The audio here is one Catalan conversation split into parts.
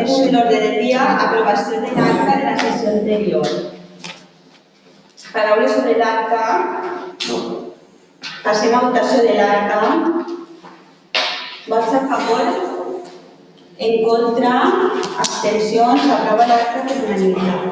primer punt de l'ordre del dia, aprovació de l'acta de la sessió anterior. Paraules sobre l'acta. Passem a votació de l'acta. Vots a favor? En contra? Abstencions? S'aprova l'acta per unanimitat.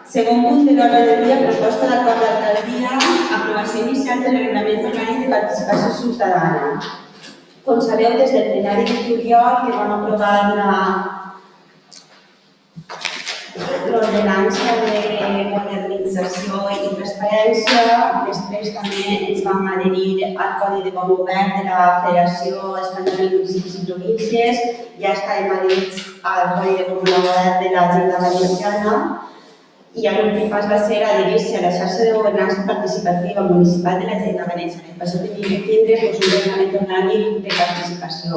Segon punt de l'ordre del dia, proposta d'acord d'alcaldia, aprovació inicial del reglament orgànic de participació ciutadana. Com sabeu, des del plenari de juliol que vam aprovar l'ordenança de modernització i transparència, després també ens vam adherir al Codi de Bon Govern de la Federació Espanyola de Municipis i Províncies, ja estàvem adherits al Codi de Bon Govern de l'Agenda Valenciana, i l'últim pas va ser adherir-se a la xarxa de governança participativa municipal de l'Agenda Valenciana. Per això tenim que tindre un reglament orgànic de participació,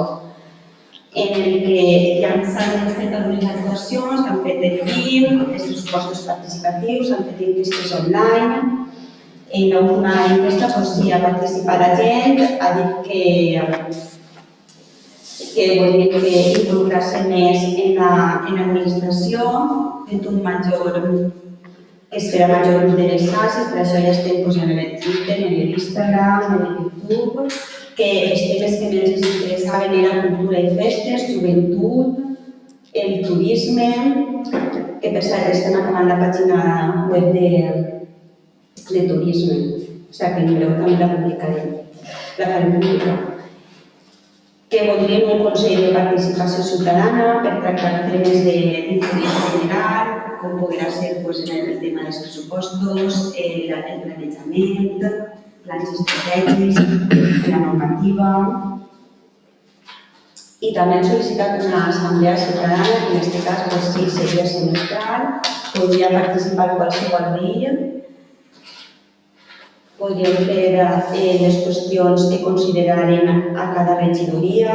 en el que ja s'han fet algunes actuacions, que han fet el PIM, els pressupostos participatius, s'han fet enquestes online. En l'última enquesta sí ha participat la gent, ha dit que volien involucrar-se més en l'administració, fent un major esfera major ús de les xarxes, per això ja estem posant en el Twitter, en l'Instagram, en el YouTube, que els temes que més ens interessaven eren cultura i festes, joventut, el turisme, que per cert estem acabant la pàgina web de turisme, o sigui que en breu també la publicarem, la farem pública. Que voldríem un Consell de Participació Ciutadana per tractar temes d'interès general, com podrà ser en el tema dels pressupostos, el planejament, plans estratègics, la normativa. I també hem sol·licitat una assemblea ciutadana, que en aquest cas sí seria semestral, podria participar qualsevol dia, podríem fer les qüestions que consideraren a cada regidoria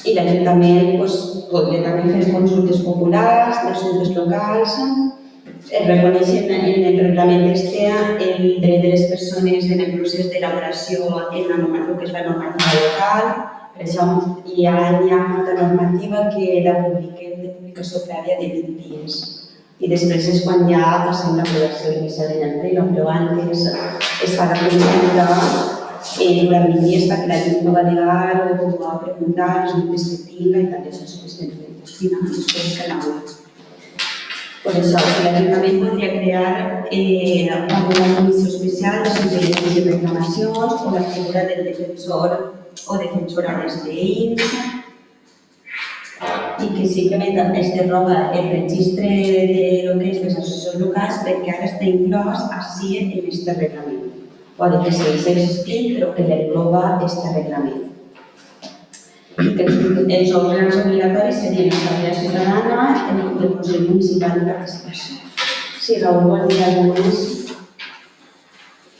i l'Ajuntament podria també fer consultes populars, d'assumptes locals. Es reconeixen en el reglament el dret de les persones en el procés d'elaboració en la normativa que és la normativa local. Per això hi ha molta normativa que la publiquem de publicació prèvia de 20 dies. I després és quan ja passem l'aprovació inicial en el pleno, però antes es fa la consulta durant 20 dies perquè la gent pugui alegar o pugui preguntar els dubtes que tinga i tal, això és el que estem fent. Després que la web. Per això, l'Ajuntament podria crear alguna comissió especial de suggeriments i reclamacions o la figura del defensor o defensora dels veïns i que simplement es deroga el registre de lo que és les associacions locals perquè ara està inclòs així en aquest reglament. Pot que segueix existint, però que l'engloba aquest reglament. Els òrgans obligatoris serien l'Assemblea Ciutadana i el Consell Municipal de Participació. Sí, Raúl, vol dir alguna més?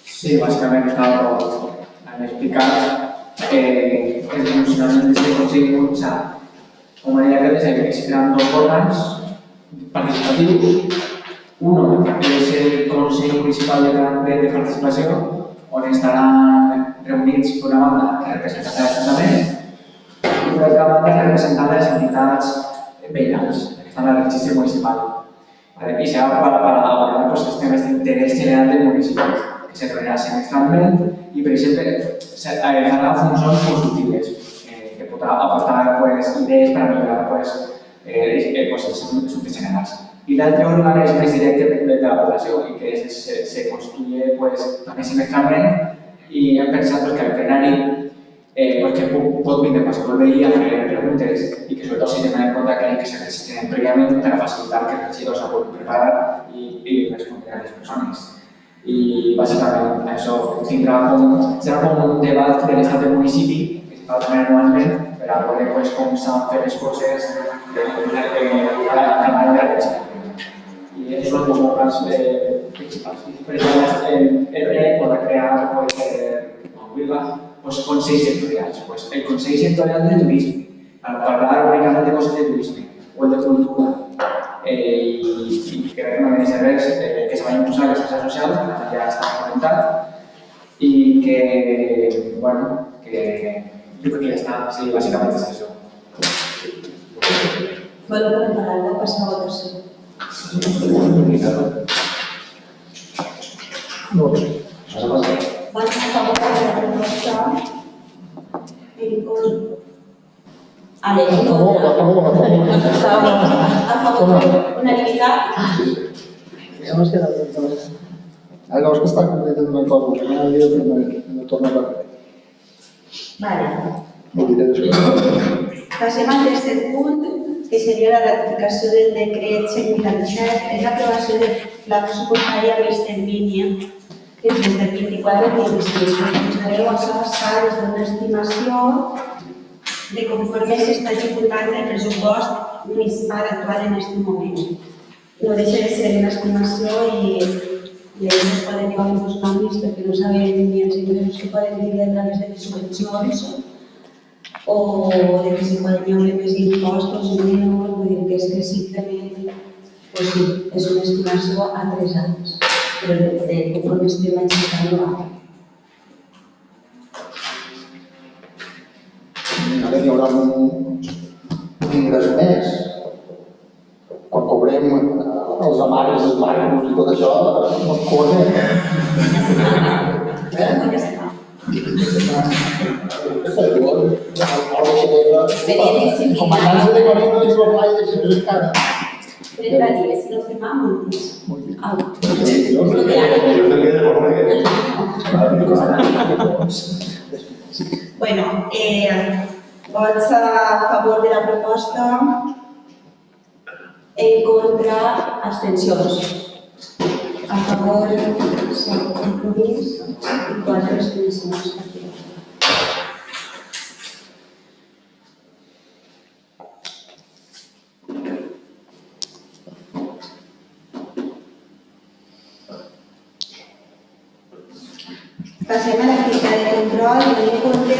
Sí, bàsicament han explicat el funcionament d'aquest Consell Municipal. Com a idea que se crean dos órganos participativos. Uno es el Consejo Municipal de Participación, donde estarán reunidos por una banda representantes del Ayuntamiento y por otra banda representantes de las entidades veïnals que están en el registro municipal. Y se va para abordar los temas de interés general del municipio, que se reunirá semestralmente y, por ejemplo, hará funciones consultibles. Que podrà aportar idees per millorar els assumptes generals. I l'altre òrgan és més directe de la població i que se construye també semestralment i hem pensat que al plenari que pot vindre qualsevol veí a fer preguntes i que sobretot si tenen en compte que se registren prèviament per a facilitar que els regidors es puguin preparar i respondre a les persones. I bàsicament això serà com un debat de l'estat del municipi anualment per a veure com s'han fet les coses a la manera de la i aquests són els òrgans principals. Per exemple, el ple podrà crear consells sectorials. El Consell Sectorial de Turisme, per parlar únicament de coses de turisme, o el de cultura, i crec que no hi ha res que se va impulsar a les xarxes socials, com ja està comentat, i que, bueno, que jo crec que ja està, sí, bàsicament és això. Voleu comentar alguna cosa? Passar a votació. Vots a favor de la proposta? En contra? A favor, unanimitat? Ja m'has quedat entonces. Ara veus que està completament d'acord, que m'ha dit no torna a parlar. Vale. Ho diré després. Passem al tercer punt, que seria la ratificació del decret 187, és l'aprovació del pla pressupostari a mig termini, que és des del 24 al 26. Com sabeu, això es fa des d'una estimació de conforme s'està executant el pressupost municipal actual en aquest moment. No deixa de ser una estimació i ells es poden dir uns canvis perquè no sabem ni els ingressos que poden venir a través de les subvencions o de que si poden hi haver més impostos o menys, vull dir que és que simplement és una estimació a 3 anys, però conforme estem executant-ho ara. Ara hi haurà un ingrés més. Quan cobrem els amares, els marcos i tot això, no es cobra. Com a casa de Corea no és la playa, sempre és cara. 30 dies, si no fem moltes. Bueno, vots a favor de la proposta, en contra, abstencions. A favor, compromís i 4 abstencions. Passem a l'activitat de control i tenim compte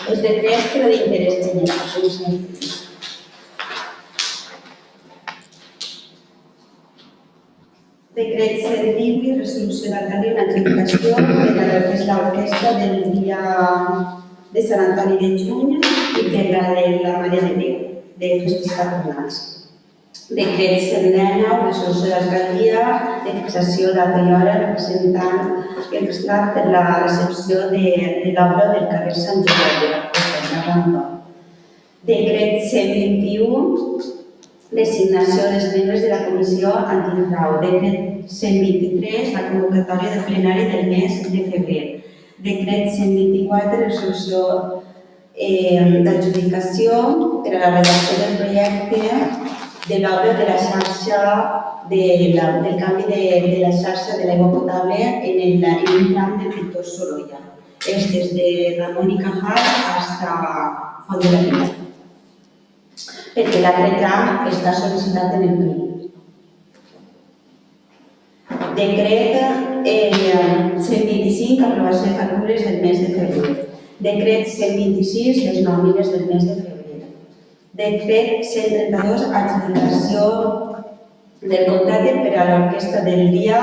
els decrets però d'interès general. Decret 120, resolució d'alcalde i una adjudicació per la que és l'orquestra del dia de Sant Antoni de Juny i per la de la Mare de Déu, de festes patronals. Decret 119, resolució d'alcaldia de fixació data i hora representant el trasllat per la recepció de l'obra del carrer Sant Josep de la Rampa. Decret 121, designació dels membres de la Comissió Antifrau. Decret 123, la convocatòria del plenari del mes de febrer. Decret 124, resolució d'adjudicació per a la redacció del projecte de l'obra de la xarxa, del canvi de la xarxa de l'aigua potable en el tram del Pintor Sorolla. És des de Ramon i Cajal fins a Font de la Vila. Perquè l'altre tram està sol·licitat en el PRI. Decret 125, aprovació de factures del mes de febrer. Decret 126, les nòmines del mes de febrer. Decret 132, adjudicació del contracte per a l'orquestra del dia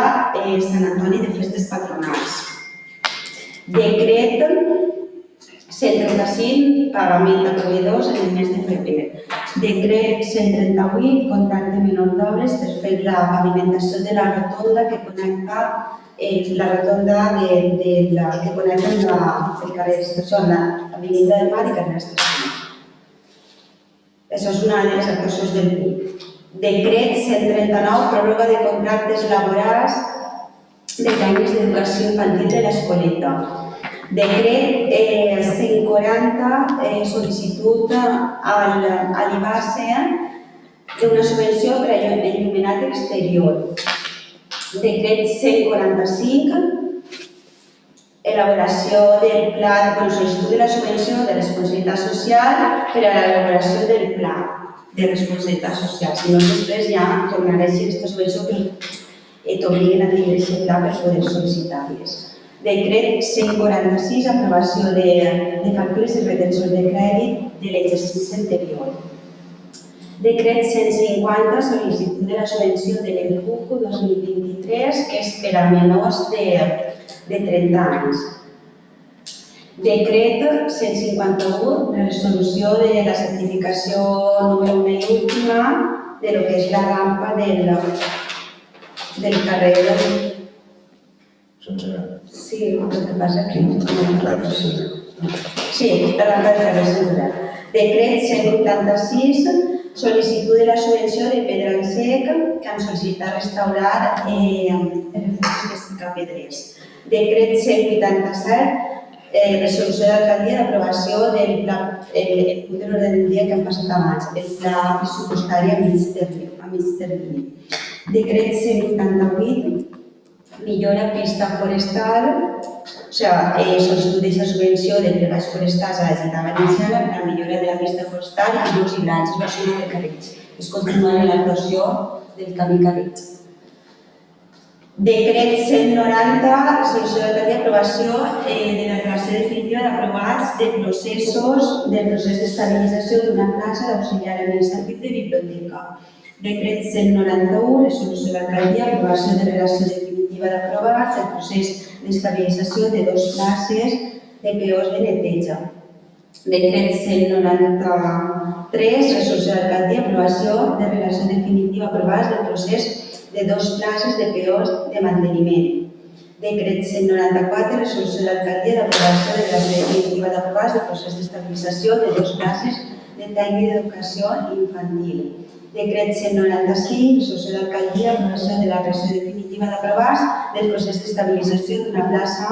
Sant Antoni de festes patronals. Decret 135, pagament a proveïdors en el mes de febrer. Decret 138, contracte menor d'obres per fer la pavimentació de la rotonda que connecta el carrer Estació, l'Avinguda del Mar i carrer Estació. Això és una de les actuacions del PIB. Decret 139, pròrroga de contractes laborals de tècnics d'educació infantil de l'Escoleta. Decret 140, sol·licitud a l'IBASE d'una subvenció per a il·luminat exterior. Decret 145, elaboració del pla de sol·licitud de la subvenció de responsabilitat social per a l'elaboració del pla de responsabilitat social. Si no, després ja tornarà a ser aquesta subvenció que t'obliguen a tindre aquest pla per poder sol·licitar-les. Decret 146, aprovació de factures i retencions de crèdit de l'exercici anterior. Decret 150, sol·licitud de la subvenció de l'EPUC 2023, que és per a menors de 30 anys. Decret 151, la resolució de la certificació número 1 i última de lo que és la rampa del carrer. Sí, el que passa aquí. Sí, la rampa del carrer Central. Decret 186, sol·licitud de la subvenció de Pedra en Sec, que han sol·licitat restaurar edificis de Pedrers. Decret 187, resolució d'alcaldia d'aprovació del pla, el punt de l'ordre del dia que hem passat abans, el pla pressupostari a mig termini. Decret 188, millora pista forestal, o sigui, sol·licitud d'aquesta subvenció de treballs forestals a la Generalitat Valenciana per a la millora de la pista forestal i llurs i branches i zona de Carrits. Es continua en l'actuació del camí Carrits. Decret 190, resolució d'alcaldia d'aprovació de la declaració definitiva d'aprovats del procés d'estabilització d'una plaça d'auxiliar administratiu de biblioteca. Decret 191, resolució d'alcaldia d'aprovació de relació definitiva d'aprovats del procés d'estabilització de 2 places de POs de neteja. Decret 193, resolució d'alcaldia d'aprovació de relació definitiva d'aprovats del procés de 2 places de POs de manteniment. Decret 194, resolució d'alcaldia d'aprovació de la definitiva d'aprovats del procés d'estabilització de 2 places de tècnic d'educació infantil. Decret 195, resolució d'alcaldia d'aprovació de la relació definitiva d'aprovats del procés d'estabilització d'una plaça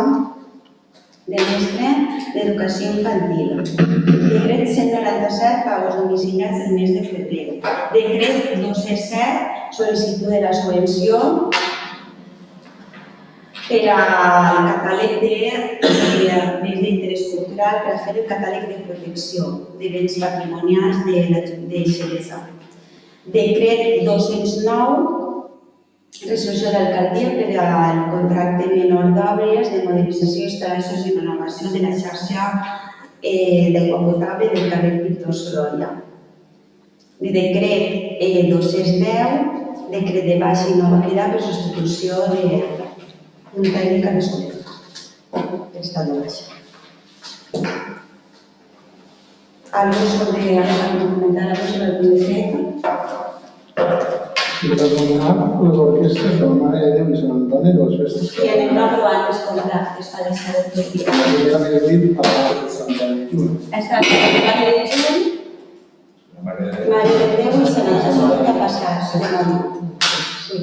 de mestre d'educació infantil. Decret 197, pagos domiciliats del mes de febrer. Decret 207, sol·licitud de la subvenció per al catàleg de béns d'interès cultural per a fer el catàleg de protecció de béns patrimonials de Xeresa. Decret 209, resolució d'alcaldia per al contracte menor d'obres de modernització, instal·lacions i renovació de la xarxa d'aigua potable del carrer Pintor Sorolla. Decret 210, decret de baixa i nova crida per substitució d'un tècnic a l'escola. Està de baixa. ¿Algo sobre comentar algo sobre el decreto? I per donar les orquestres de la Mare de Déu i Sant Antoni de les festes I anem aprovant els contractes per l'estat de Turquia. La primera més dit a part de Sant Antoni. Està la Mare de Déu, Mare de Déu i Sant Antoni que ha passat de moment. Sí.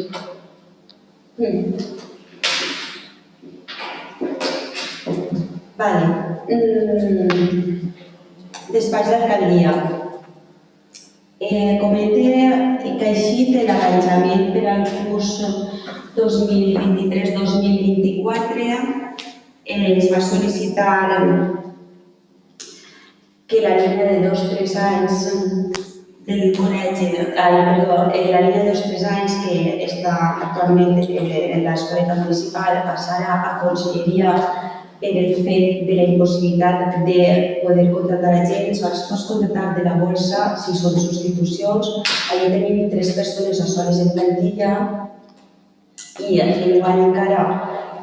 Vale. Despatx d'alcaldia. Comenta que així té l'arranjament per al curs 2023-2024 es va sol·licitar que la línia de 2-3 anys del col·legi, la línia de 2-3 anys que està actualment en l'escoleta municipal passarà a conselleria per el fet de la impossibilitat de poder contractar agents, o es pot contractar de la bolsa si són substitucions. Allà tenim 3 persones soles en plantilla i enguany encara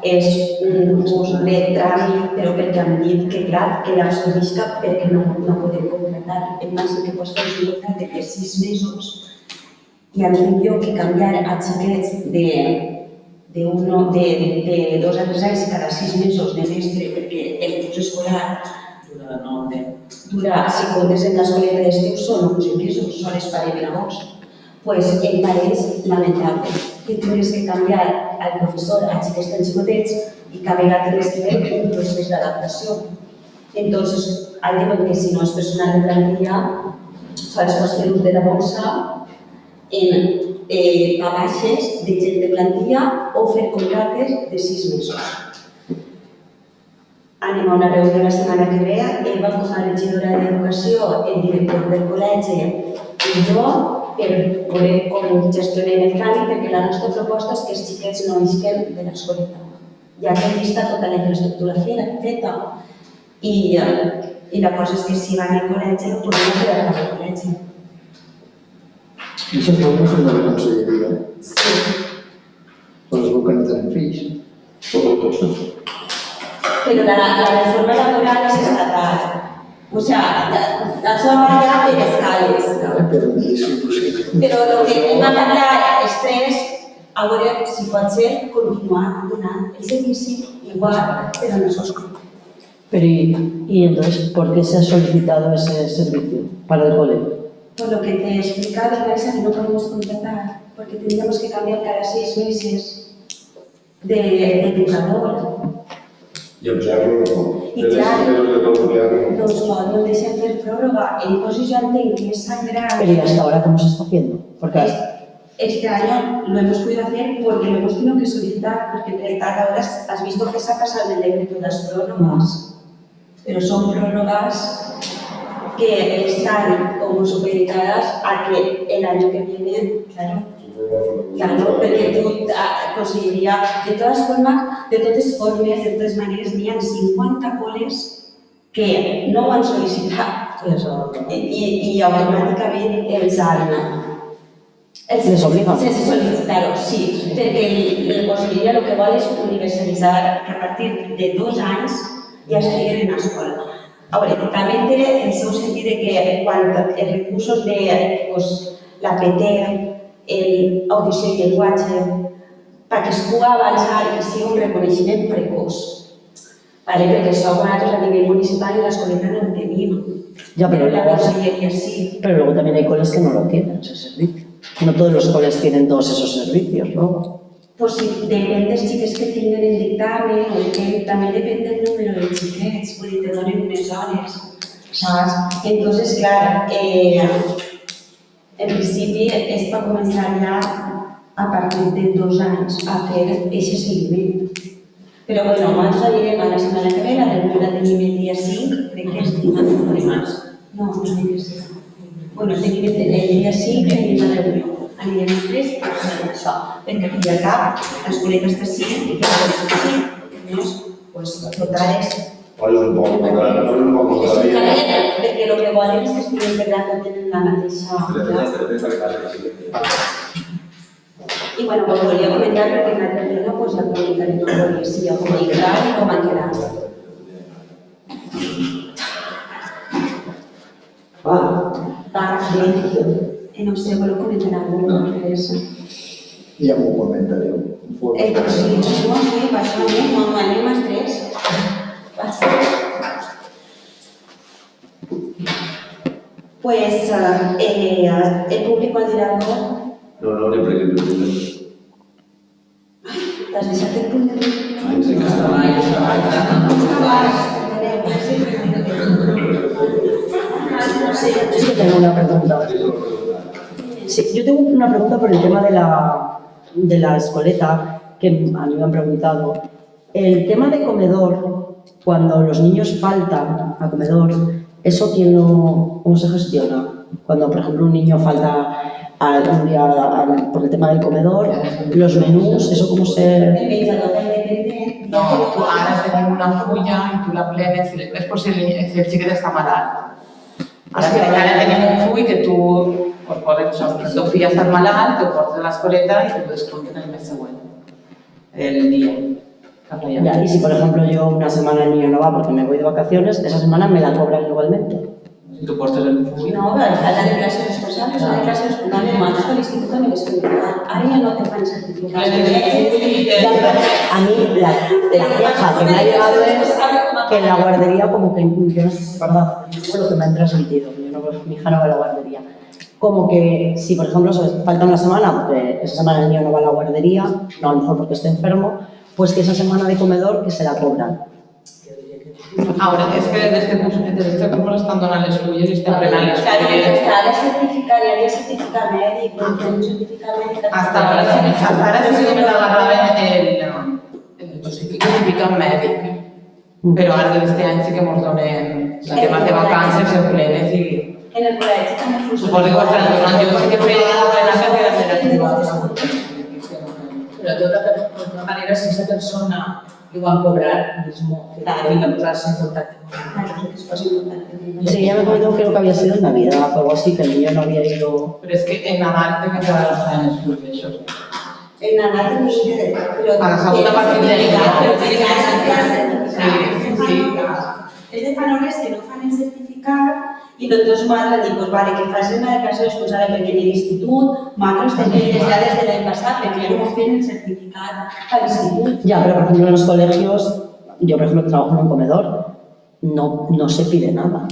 és un curs de tràmit, però perquè han dit que clar, que l'absorbisca perquè no podem contractar. El màxim que pots fer és un contracte de 6 mesos i han dit jo que canviar a xiquets de 2 a 3 anys cada 6 mesos de mestre, perquè el curs escolar dura, si comptes en l'escoleta d'estiu, són 11 mesos, són les parem en agost. Pues em pareix lamentable que tinguis que canviar al professor a xiquets tan xicotets i cada vegada tinguis que fer un procés d'adaptació. Entonces, hay que ver que si no es personal de plantilla, sols pots fer ús de la bolsa en a baixes de gent de plantilla o fer contractes de 6 mesos. Anem a una reunió la setmana que ve, Eva com a regidora d'Educació, el director del col·legi i jo, per veure com gestionem el tràmit, perquè la nostra proposta és que els xiquets no isquen de l'escoleta. Ja que aquí està tota la infraestructura feta i la cosa és que si van al col·legi, podem quedar al col·legi. I això no són de la conselleria, Sí. però es veu que no tenen fills. Pero la reforma laboral es estatal. O sea, la zona ya de escales. Però sí. Pero lo que anem a parlar és tres, a veure si pot ser continuar donant el servici igual, però no sos. Pero y entonces, ¿por qué se ha solicitado ese servicio para el cole? Por lo que te he explicado, Marisa, que no podemos contratar, porque tendríamos que cambiar cada 6 meses de educador. I em sembla I que clar, de tot el doncs no deixem fer pròrroga. Entonces yo entenc que es sangrar. Pero ¿y hasta ahora cómo se está haciendo? Porque Este año lo hemos podido hacer porque lo hemos tenido que solicitar, porque en realidad ahora has visto que sacas en el decreto las prórrogas, pero son prórrogas que están como supeditadas a que el año que viene, claro, porque tú conseguiria, de totes maneres, n'hi ha 50 col·les que no ho han sol·licitat i automàticament els han... Les obliga. Sense sol·licitar-ho, sí, perquè la conselleria el que vol és universalitzar que a partir de 2 anys ja estiguen en l'escola. A veure, també té el seu sentit que quan els recursos de la PT, l'audició i llenguatge, perquè es pugui avançar i sigui un reconeixement precoç. Perquè això nosaltres a nivell municipal i l'escoleta no ho tenim. Ya, pero la luego, conselleria sí. pero luego también hay coles que no lo tienen, ese servicio. No todos los coles tienen todos esos servicios, ¿no? Pues depèn dels xiquets que tinguin el dictamen, o també depèn del número de xiquets, vull dir, te donen unes hores, saps? Entonces, clar, en principi es va començar ja a partir de 2 anys a fer aquest seguiment. Però bueno, nosaltres anirem a la setmana que ve, la reunió la tenim el dia 5, crec que és dimarts. No, no és el dia 5. Bueno, tenim el dia 5 que tenim la reunió. Anirem els tres i farem això. Perquè aquí al cap, l'escoleta està així i que està així. Llavors, doncs, total és... És un poc És de un calet, perquè el que volen és que estiguin integrat tot en la mateixa... I bueno, us volia comentar perquè en l'altre dia doncs, ja comunicaré tot el que sigui comunicar i com ha quedat. Va, bé. No sé, voleu comentar alguna cosa? Ja m'ho comentaré. Pues sí, no sé, bàsicament, no anem als tres. Pues el público al dir algo. No, ni perquè tu tens. T'has deixat el punt de vista? Sí que està Sí, yo sí que tengo una pregunta. Sí, yo tengo una pregunta por el tema de la escoleta, que a mí me han preguntado. El tema de comedor, cuando los niños faltan a comedor, ¿eso cómo se gestiona? Cuando, por ejemplo, un niño falta un día por el tema del comedor, los menús, ¿eso cómo se...? El menjador independent. No, tu ara tenim una fulla i tu la plenes, és per si el xiquet està malalt. Ara tenim un full que tu poses, el teu fill ha estat malalt, te ho portes a l'escoleta i te ho descompten el mes següent, el dia. Ya, y si, por ejemplo, yo una semana el niño no va porque me voy de vacaciones, esa semana me la cobran igualmente. Si tu portes el full... No, però falta de classe responsable, la de classe responsable, nosaltres a l'institut també l'estem donant. Ara ja no te fan certificats. A mí la queja que me ha llegado es que en la guardería como que, yo no sé si es verdad, es lo que me han transmitido, mi hija no va a la guardería. Como que si, por ejemplo, falta una semana, porque esa semana el niño no va a la guardería, no a lo mejor porque esté enfermo, pues que esa semana de comedor que se la cobran. Ara, és que des que curs estan donant les fulles i estem prenent les Claro, fulles. està de certificar, hi havia certificat mèdic, un certificat mèdic. Hasta ara sí que només agarraven el justificat mèdic. Però ara d'aquest any sí que ens donen el tema de vacances, el plenes i... En el col·legi també funciona. Suposo que ho estan donant, jo sí que feia plenar que era negativa. Pero de otra manera, si esa persona i ho van cobrar mismo, que Claro. tenga que posarse en contacto. Claro, que es posible importante. Sí, ella me comentó creo que había sido en Navidad o algo así, que el niño no había ido. Pero es que en Nadal te quedará los planes fluidos. En Nadal no sé, pero... A la segunda part de Pero sí, sí. És de fa hores que no fan el certificat i nosaltres m'agrada dir, pues vale, que fas una declaració responsable perquè en l'institut, nosaltres tenim les dades de l'any passat perquè ja no fem el certificat a l'institut. Ya, pero por ejemplo en los colegios, yo por ejemplo que trabajo en un comedor, no se pide nada.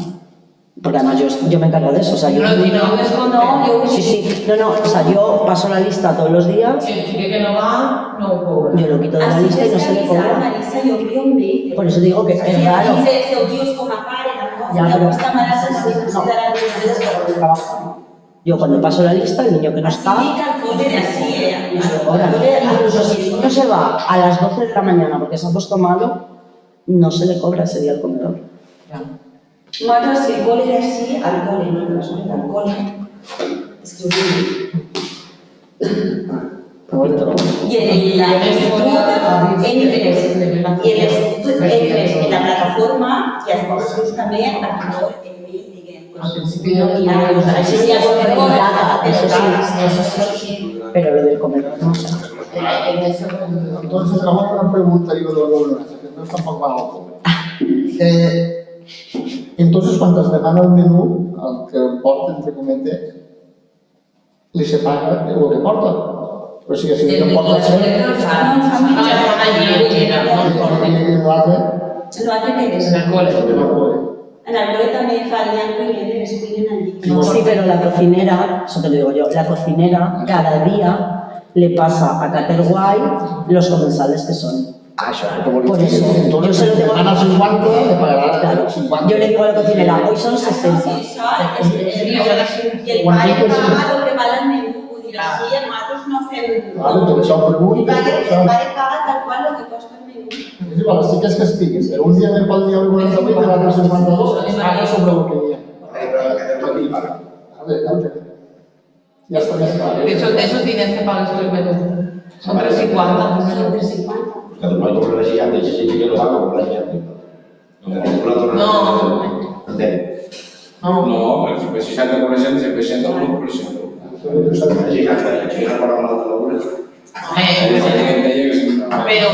Porque además yo me encargo de eso, o sea, yo... Y no desconté. Sí, sí, no, o sea, yo paso la lista todos los días, Si el chique que no va, no ho cobra. yo lo quito de la lista y no se le cobra. Marisa, jo envio un mail. Por eso digo que es raro. Si ho dius com a pare, Ja, la però- vostra mare necessitarà les Yo cuando paso la lista, el niño que no está, Así que al cole de así, no se le cobra. Incluso si el niño se va a las 12 de la mañana porque se ha puesto malo, no se le cobra ese día al comedor. Nosaltres, si el cole era així, al cole, no? L'escola al cole. És que ho dic. I en l'institut entres en la plataforma i es posa també a favor el mail, diguem. Al principi no I ara, doncs, així sí, ja Pero pot data, eso sí, pero lo del comedor no sé. Entonces, vamos a una pregunta, digo, de la gobernanza, que no es tampoco para el pobre. Entonces, cuando se demana el menú, al que porta, entre cometes, li se paga el que porta. O sigui, si el porta el cent, No, es fa allí, no importa. i l'altre, L'altre que és? En el cole. el pobre. En el cole també fa el llanto i les cuinen allí. Sí, pero la cocinera, eso te lo digo yo, la cocinera cada día le pasa a Caterguay los comensales que son. Ah, això, que volia Por dir. eso, Entonces, yo se lo si digo- demana 50, le pagarà Claro, 50. yo le digo a la cocinera, hoy son 60. Sí, això, i el pare paga el que val el menú, vull dir, així nosaltres no fem... Vale, tot això ho pregunto, El això. pare paga tal qual el que costa el menú. És igual, sí que és que estigues. Un dia anem pel dia 48 i l'altre 52, paga sobre el que hi ha. Ja està més clar. Esos diners que pagues tu el menú son 3,50. Són 3,50. Que tu mai tornes a ja, deixa gent que no paga, però la gent. No. Entén? No, pero siempre 60%, siempre 100%. La gent para una altra labor. Però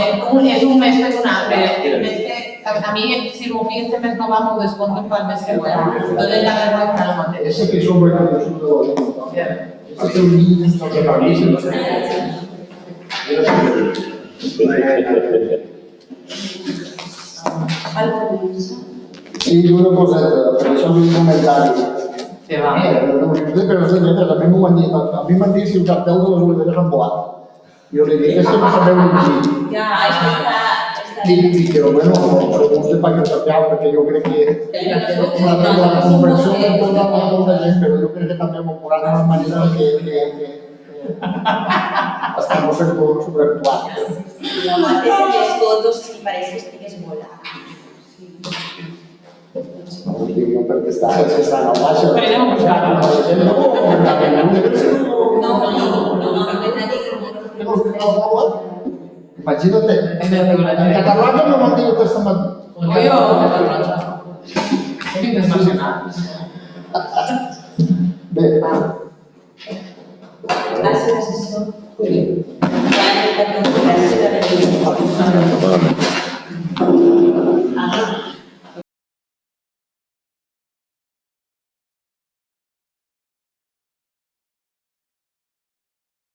és un mes per un altre. El mes que, a mi, si el meu fill este mes no va, m'ho descompto pel mes següent. Tot el darrer guany farà el mateix. Ese que sobre que yo soy de los Este un niño que para Algo més. Sí, una coseta, per això un comentari. Se va. Però és de lletres, a mi m'ho han dit, a mi m'han dit si el cartel de les oliveres han volat. Jo li dic, és que no sabeu llegir. Ja, és que està... I però bueno, però vostè fa que el cartel, perquè jo crec que la comprensió de tota la gent, però jo crec que també m'ho posaran de manera que estem sobreactuats. No, antes en les fotos sí pareix que estigués volant. No ho dic jo perquè està en el baix. Però anem a buscar-ho. Imagina't, en català que no m'han dit que està matí. Oye, soy internacional. Bé, Gràcies, assessor. Gràcies a tots.